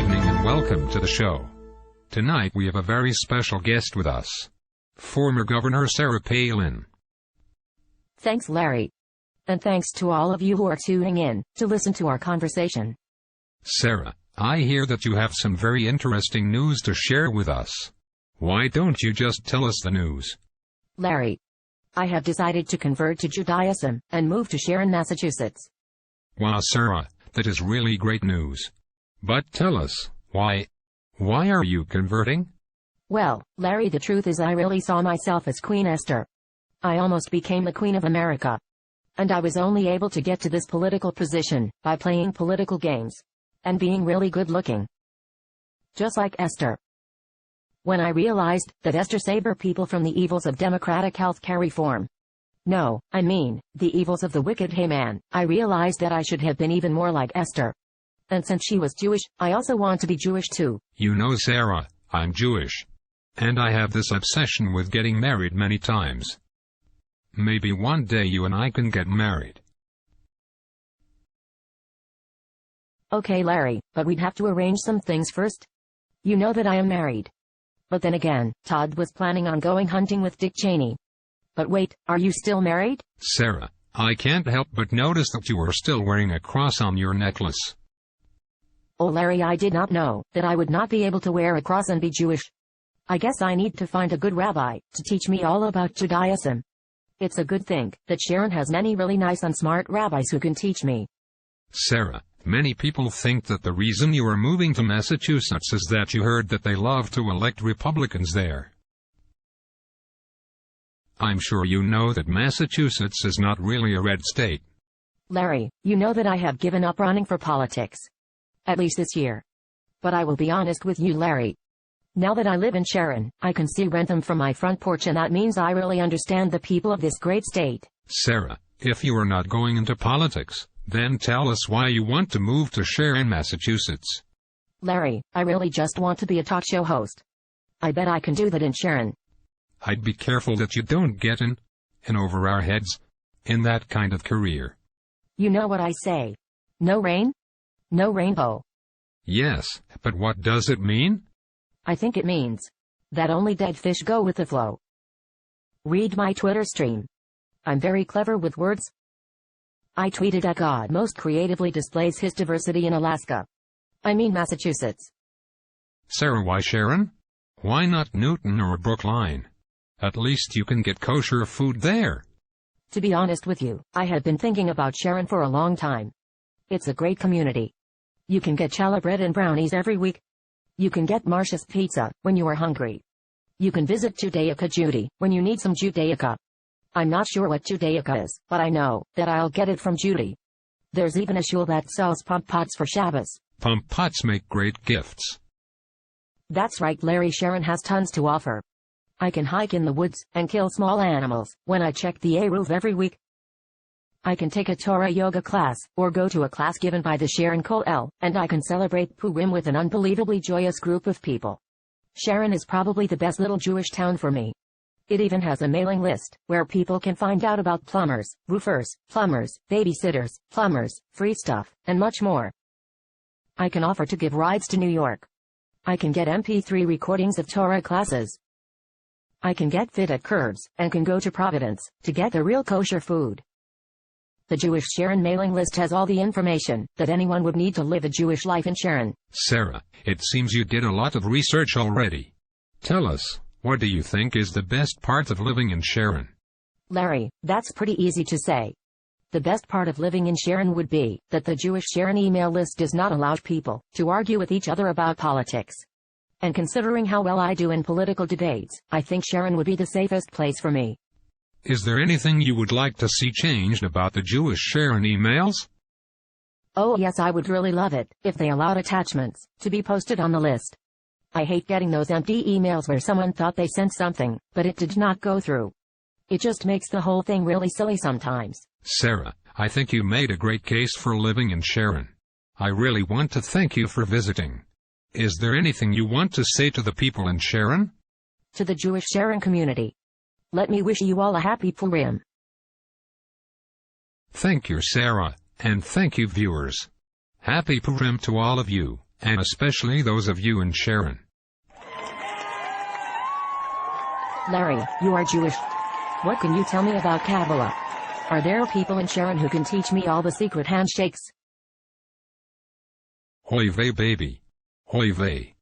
evening and welcome to the show. Tonight we have a very special guest with us. Former Governor Sarah Palin. Thanks, Larry. And thanks to all of you who are tuning in to listen to our conversation. Sarah, I hear that you have some very interesting news to share with us. Why don't you just tell us the news? Larry, I have decided to convert to Judaism and move to Sharon, Massachusetts. Wow, Sarah, that is really great news. But tell us, why are you converting? Well, Larry, the truth is I really saw myself as Queen Esther. I almost became the Queen of America. And I was only able to get to this political position by playing political games and being really good looking. Just like Esther. When I realized that Esther saved her people from the evils of democratic health care reform. No, I mean, the evils of the wicked Haman, I realized that I should have been even more like Esther. And since she was Jewish, I also want to be Jewish too. You know, Sarah, I'm Jewish. And I have this obsession with getting married many times. Maybe one day you and I can get married. Okay, Larry, but we'd have to arrange some things first. You know that I am married. But then again, Todd was planning on going hunting with Dick Cheney. But wait, are you still married? Sarah, I can't help but notice that you are still wearing a cross on your necklace. Oh, Larry, I did not know that I would not be able to wear a cross and be Jewish. I guess I need to find a good rabbi to teach me all about Judaism. It's a good thing that Sharon has many really nice and smart rabbis who can teach me. Sarah, many people think that the reason you are moving to Massachusetts is that you heard that they love to elect Republicans there. I'm sure you know that Massachusetts is not really a red state. Larry, you know that I have given up running for politics. At least this year. But I will be honest with you, Larry. Now that I live in Sharon, I can see Rentham from my front porch, and that means I really understand the people of this great state. Sarah, if you are not going into politics, then tell us why you want to move to Sharon, Massachusetts. Larry, I really just want to be a talk show host. I bet I can do that in Sharon. I'd be careful that you don't get in over our heads, in that kind of career. You know what I say. No rain? No rainbow. Yes, but what does it mean? I think it means that only dead fish go with the flow. Read my Twitter stream. I'm very clever with words. I tweeted that God most creatively displays his diversity in Alaska. I mean Massachusetts. Sarah, why Sharon? Why not Newton or Brookline? At least you can get kosher food there. To be honest with you, I have been thinking about Sharon for a long time. It's a great community. You can get challah bread and brownies every week. You can get Marcia's pizza when you are hungry. You can visit Judaica Judy when you need some Judaica. I'm not sure what Judaica is, but I know that I'll get it from Judy. There's even a shul that sells pump pots for Shabbos. Pump pots make great gifts. That's right, Larry, Sharon has tons to offer. I can hike in the woods and kill small animals when I check the Eruv every week. I can take a Torah yoga class, or go to a class given by the Sharon Kollel, and I can celebrate Purim with an unbelievably joyous group of people. Sharon is probably the best little Jewish town for me. It even has a mailing list, where people can find out about plumbers, roofers, plumbers, babysitters, plumbers, free stuff, and much more. I can offer to give rides to New York. I can get MP3 recordings of Torah classes. I can get fit at Curbs, and can go to Providence, to get the real kosher food. The Jewish Sharon mailing list has all the information that anyone would need to live a Jewish life in Sharon. Sarah, it seems you did a lot of research already. Tell us, what do you think is the best part of living in Sharon? Larry, that's pretty easy to say. The best part of living in Sharon would be that the Jewish Sharon email list does not allow people to argue with each other about politics. And considering how well I do in political debates, I think Sharon would be the safest place for me. Is there anything you would like to see changed about the Jewish Sharon emails? Oh yes, I would really love it if they allowed attachments to be posted on the list. I hate getting those empty emails where someone thought they sent something, but it did not go through. It just makes the whole thing really silly sometimes. Sarah, I think you made a great case for living in Sharon. I really want to thank you for visiting. Is there anything you want to say to the people in Sharon? To the Jewish Sharon community. Let me wish you all a happy Purim. Thank you, Sarah, and thank you, viewers. Happy Purim to all of you. And especially those of you in Sharon. Larry, you are Jewish. What can you tell me about Kabbalah? Are there people in Sharon who can teach me all the secret handshakes? Oy vey baby. Oy vey.